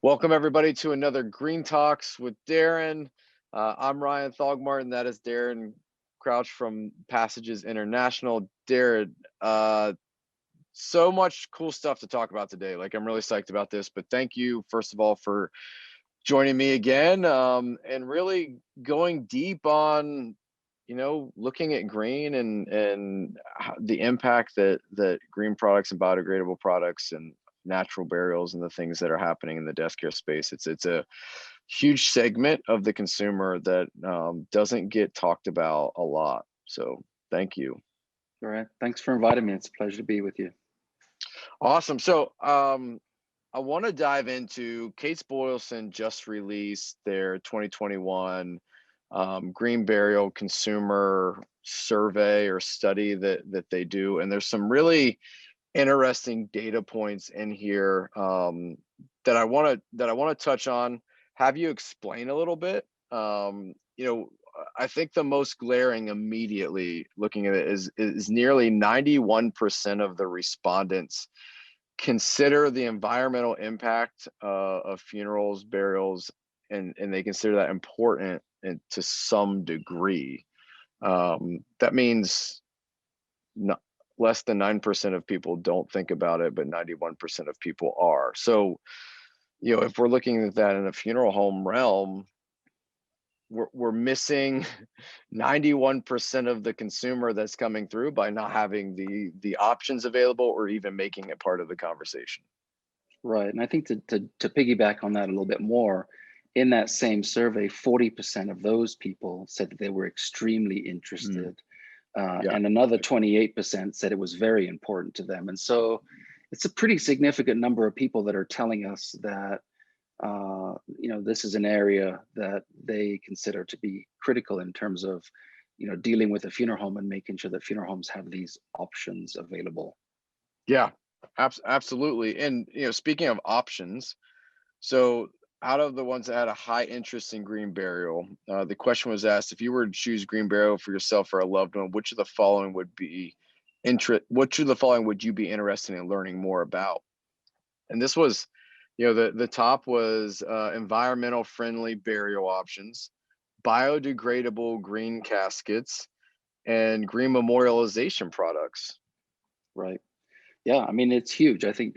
Welcome everybody to another Green Talks with Darren. I'm Ryan Thogmartin. That is Darren Crouch from Passages International. Darren, so much cool stuff to talk about today. Like, I'm really psyched about this, but thank you, first of all, for joining me again, and really going deep on, looking at green and the impact that green products and biodegradable products and natural burials and the things that are happening in the death care space. It's a huge segment of the consumer that doesn't get talked about a lot. So thank you. All right. Thanks for inviting me. It's a pleasure to be with you. Awesome. So I want to dive into Case Boylston just released their 2021 green burial consumer survey or study that they do, and there's some really interesting data points in here that I want to touch on. Have you explain a little bit? I think the most glaring immediately looking at it is nearly 91% of the respondents consider the environmental impact of funerals, burials, and they consider that important and to some degree. That means less than 9% of people don't think about it, but 91% of people are. So, if we're looking at that in a funeral home realm, we're missing 91% of the consumer that's coming through by not having the options available or even making it part of the conversation. Right. And I think to piggyback on that a little bit more, in that same survey, 40% of those people said that they were extremely interested. And another 28% said it was very important to them. And so it's a pretty significant number of people that are telling us that, this is an area that they consider to be critical in terms of, dealing with a funeral home and making sure that funeral homes have these options available. Yeah, absolutely. And, speaking of options, so out of the ones that had a high interest in green burial, the question was asked, if you were to choose green burial for yourself or a loved one, which of the following would you be interested in learning more about? And this was, the top was environmental friendly burial options, biodegradable green caskets, and green memorialization products. Right. Yeah, I mean, it's huge. I think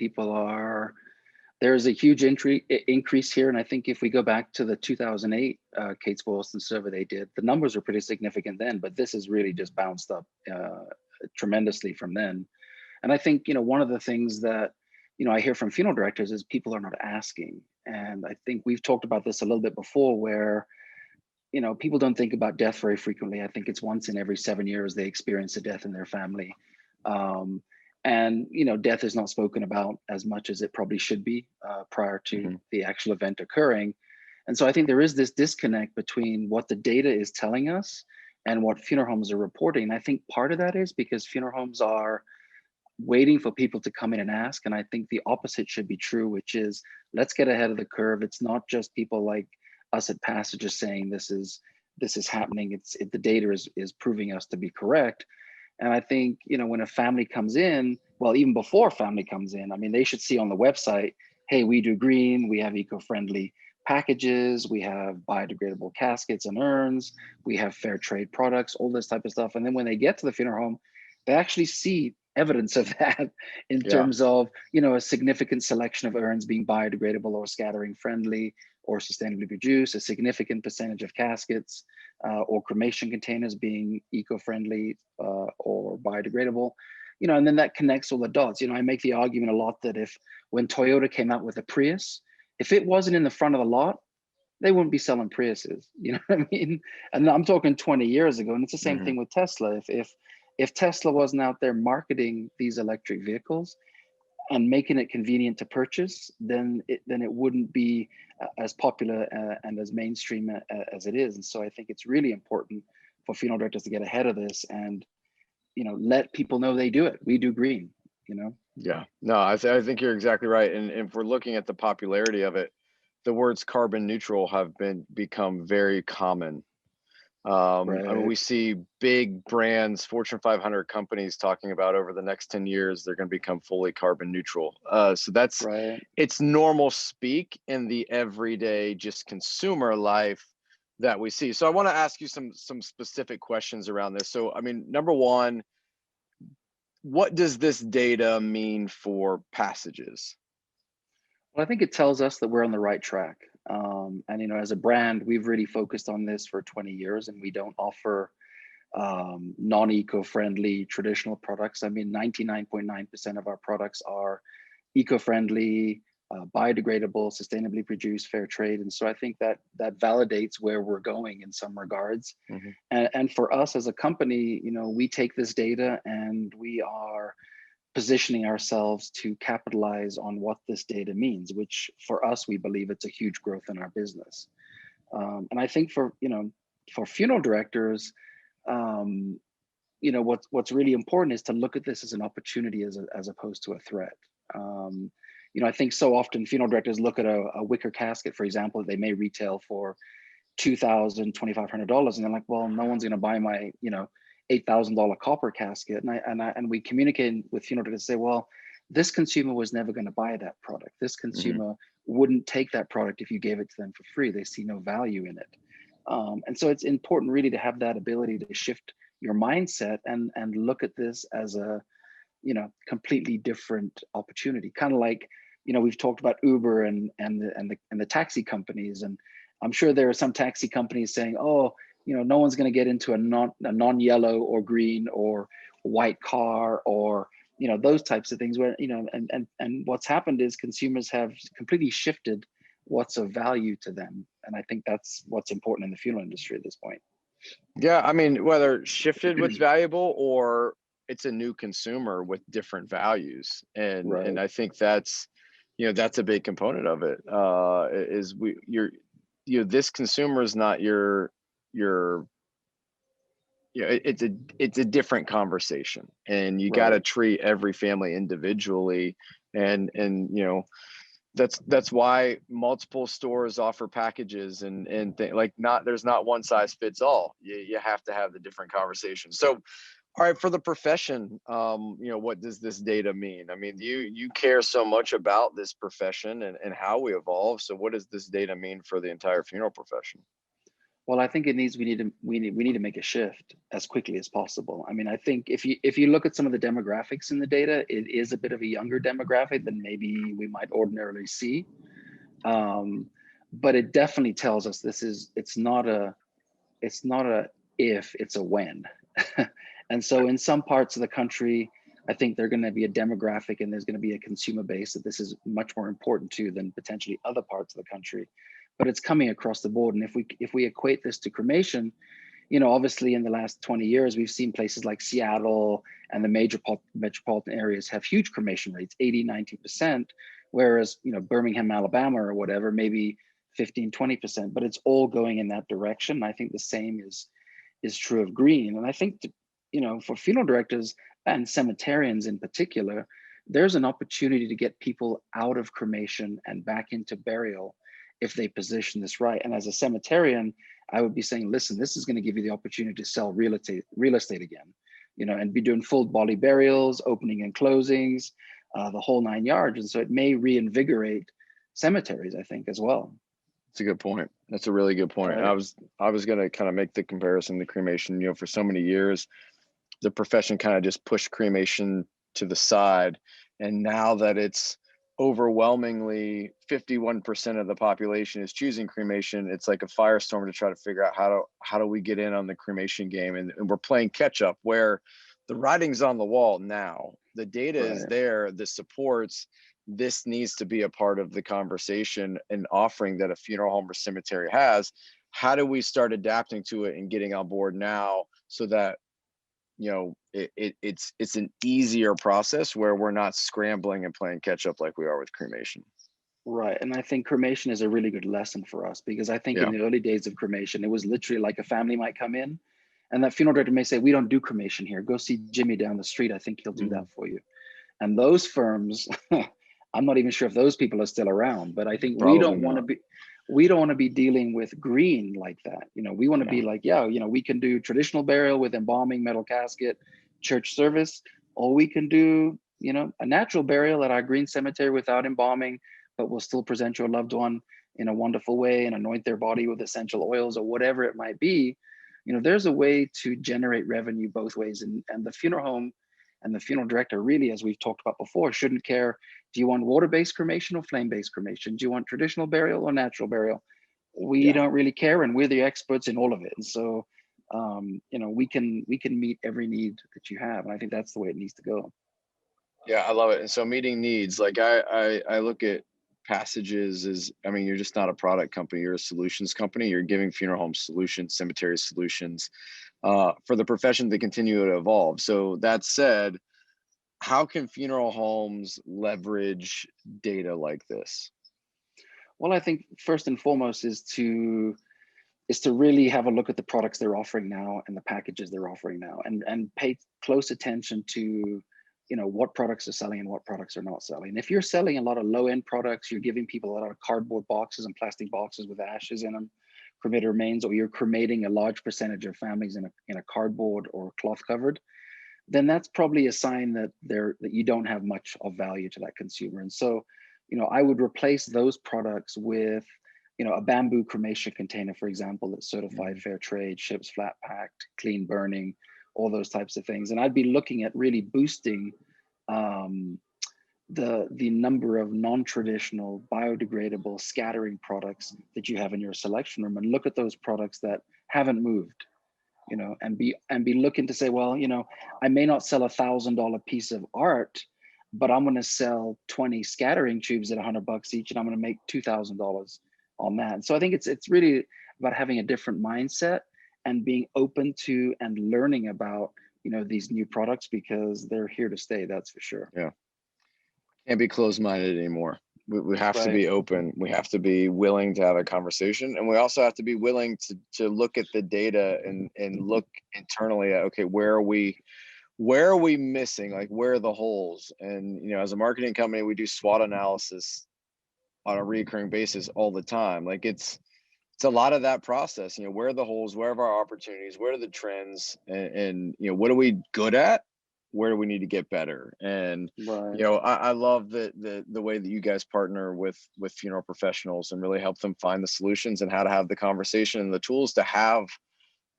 there's a huge increase here. And I think if we go back to the 2008 Case Boylston survey they did, the numbers were pretty significant then, but this has really just bounced up tremendously from then. And I think, one of the things that, I hear from funeral directors is people are not asking. And I think we've talked about this a little bit before where, people don't think about death very frequently. I think it's once in every 7 years they experience a death in their family. And death is not spoken about as much as it probably should be prior to the actual event occurring. And so I think there is this disconnect between what the data is telling us and what funeral homes are reporting. And I think part of that is because funeral homes are waiting for people to come in and ask. And I think the opposite should be true, which is let's get ahead of the curve. It's not just people like us at Passages saying this is happening. The data is proving us to be correct. And I think, when a family comes in, well, even before family comes in, I mean, they should see on the website, hey, we do green, we have eco-friendly packages, we have biodegradable caskets and urns, we have fair trade products, all this type of stuff. And then when they get to the funeral home, they actually see evidence of that in terms of, a significant selection of urns being biodegradable or scattering friendly or sustainably produced, a significant percentage of caskets or cremation containers being eco-friendly or biodegradable, and then that connects all the dots. I make the argument a lot that when Toyota came out with the Prius, if it wasn't in the front of the lot, they wouldn't be selling Priuses. You know what I mean? And I'm talking 20 years ago. And it's the same thing with Tesla. If Tesla wasn't out there marketing these electric vehicles and making it convenient to purchase, then it wouldn't be as popular and as mainstream as it is. And so I think it's really important for funeral directors to get ahead of this and, let people know they do it. We do green, Yeah, no, I think you're exactly right. And if we're looking at the popularity of it, the words carbon neutral have become very common. I mean, Right. we see big brands, Fortune 500 companies talking about over the next 10 years, they're going to become fully carbon neutral. So Right. it's normal speak in the everyday just consumer life that we see. So I want to ask you some specific questions around this. So, I mean, number one, what does this data mean for passages? Well, I think it tells us that we're on the right track. And as a brand, we've really focused on this for 20 years, and we don't offer non-eco-friendly traditional products. I mean, 99.9% of our products are eco-friendly, biodegradable, sustainably produced, fair trade. And so I think that that validates where we're going in some regards. Mhm. And for us as a company, we take this data and we are positioning ourselves to capitalize on what this data means, which for us, we believe it's a huge growth in our business. And I think for funeral directors, um, what's really important is to look at this as an opportunity as opposed to a threat. Um, I think so often funeral directors look at a wicker casket, for example, they may retail for $2,000, $2,500, and they're like, well, no one's going to buy my, $8,000 copper casket. And we communicate with funeral directors say, well, this consumer was never going to buy that product. This Mhm. consumer wouldn't take that product if you gave it to them for free. They see no value in it. And so it's important really to have that ability to shift your mindset and look at this as a completely different opportunity, kind of like we've talked about Uber and the taxi companies, and I'm sure there are some taxi companies saying, oh, no one's going to get into a non-yellow or green or white car, or those types of things, where and what's happened is consumers have completely shifted what's of value to them, and I think that's what's important in the funeral industry at this point. Yeah, I mean, whether shifted what's valuable or it's a new consumer with different values, and Right. I think that's a big component of it. Is this consumer is not your it's a different conversation, and you got to Right. treat every family individually, and that's why multiple stores offer packages and like, not there's not one size fits all. You have to have the different conversations. So, all right, for the profession, what does this data mean? I mean, you care so much about this profession and how we evolve. So what does this data mean for the entire funeral profession? Well, I think we need to make a shift as quickly as possible. I mean, I think if you look at some of the demographics in the data, it is a bit of a younger demographic than maybe we might ordinarily see. Um, but it definitely tells us it's not a if, it's a when. And so in some parts of the country, I think there's going to be a demographic and there's going to be a consumer base that this is much more important to than potentially other parts of the country. But it's coming across the board. And if we equate this to cremation, obviously in the last 20 years, we've seen places like Seattle and the major metropolitan areas have huge cremation rates, 80, 90%, whereas, Birmingham, Alabama or whatever, maybe 15, 20%, but it's all going in that direction. I think the same is true of green. And I think, for funeral directors and cemeterians in particular, there's an opportunity to get people out of cremation and back into burial if they position this right. And as a cemeterian, I would be saying, listen, this is going to give you the opportunity to sell real estate again, and be doing full body burials, opening and closings, the whole 9 yards. And so it may reinvigorate cemeteries, I think, as well. It's a good point. That's a really good point. Right. I was going to kind of make the comparison to cremation. For so many years, the profession kind of just pushed cremation to the side, and now that it's overwhelmingly 51% of the population is choosing cremation, it's like a firestorm to try to figure out how do we get in on the cremation game, and we're playing catch up where the writing's on the wall now. The data is Right. there, the supports. This needs to be a part of the conversation and offering that a funeral home or cemetery has. How do we start adapting to it and getting on board now, so that it's an easier process where we're not scrambling and playing catch up like we are with cremation. Right. And I think cremation is a really good lesson for us, because I think in Yeah. the early days of cremation, it was literally like a family might come in and that funeral director may say, we don't do cremation here. Go see Jimmy down the street. I think he'll do Mhm. that for you. And those firms, I'm not even sure if those people are still around, but I think we Probably don't want to not. be, we don't want to be dealing with green like that. You know, we want to Yeah. be like, yeah, you know, we can do traditional burial with embalming, metal casket, church service, or we can do, you know, a natural burial at our green cemetery without embalming, but we'll still present your loved one in a wonderful way and anoint their body with essential oils or whatever it might be. You know, there's a way to generate revenue both ways. And the funeral home and the funeral director really, as we've talked about before, shouldn't care, do you want water-based cremation or flame-based cremation? Do you want traditional burial or natural burial? We Yeah. don't really care, and we're the experts in all of it. And so, you know, we can meet every need that you have, and I think that's the way it needs to go. Yeah, I love it. And so meeting needs, like I look at passages as, I mean, you're just not a product company, you're a solutions company. You're giving funeral home solutions, cemetery solutions, for the profession to continue to evolve. So that said, how can funeral homes leverage data like this? Well, I think first and foremost is to really have a look at the products they're offering now and the packages they're offering now, and pay close attention to, you know, what products are selling and what products are not selling. If you're selling a lot of low end products, you're giving people a lot of cardboard boxes and plastic boxes with ashes in them, cremated remains, or you're cremating a large percentage of families in a cardboard or cloth covered, then that's probably a sign that that you don't have much of value to that consumer. And so, you know, I would replace those products with, you know, a bamboo cremation container, for example, that's certified Mhm. fair trade, ships flat packed, clean burning, all those types of things. And I'd be looking at really boosting um, the number of non-traditional biodegradable scattering products that you have in your selection room, and look at those products that haven't moved, you know, and be looking to say, well, you know, I may not sell $1,000 piece of art, but I'm going to sell 20 scattering tubes at $100 each, and I'm going to make $2,000 on that. And so I think it's really about having a different mindset and being open to and learning about, you know, these new products, because they're here to stay. That's for sure. Yeah. Can't be closed-minded anymore. We have to Right. be open. We have to be willing to have a conversation, and we also have to be willing to look at the data and look internally at, okay, where are we missing? Like, where are the holes? And you know, as a marketing company, we do SWOT analysis on a recurring basis all the time. Like it's a lot of that process. You know, where are the holes? Where are our opportunities? Where are the trends? And you know, what are we good at? Where do we need to get better? And you Right. know, I love the way that you guys partner with funeral professionals and really help them find the solutions and how to have the conversation and the tools to have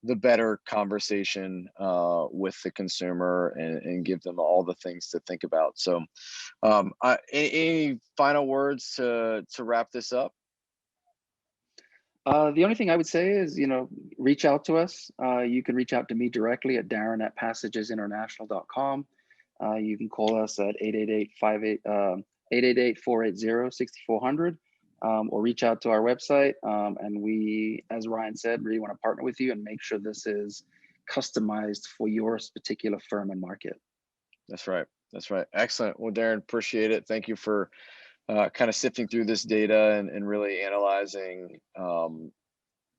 the better conversation with the consumer and give them all the things to think about. So, any final words to wrap this up? The only thing I would say is, you know, reach out to us. You can reach out to me directly at Darren at passagesinternational.com. You can call us at 888-480-6400, or reach out to our website. And we, as Ryan said, really want to partner with you and make sure this is customized for your particular firm and market. That's right. That's right. Excellent. Well, Darren, appreciate it. Thank you for kind of sifting through this data and really analyzing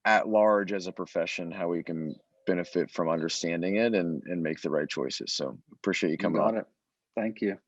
at large as a profession how we can benefit from understanding it and make the right choices. So appreciate you You coming on. got it. Thank you.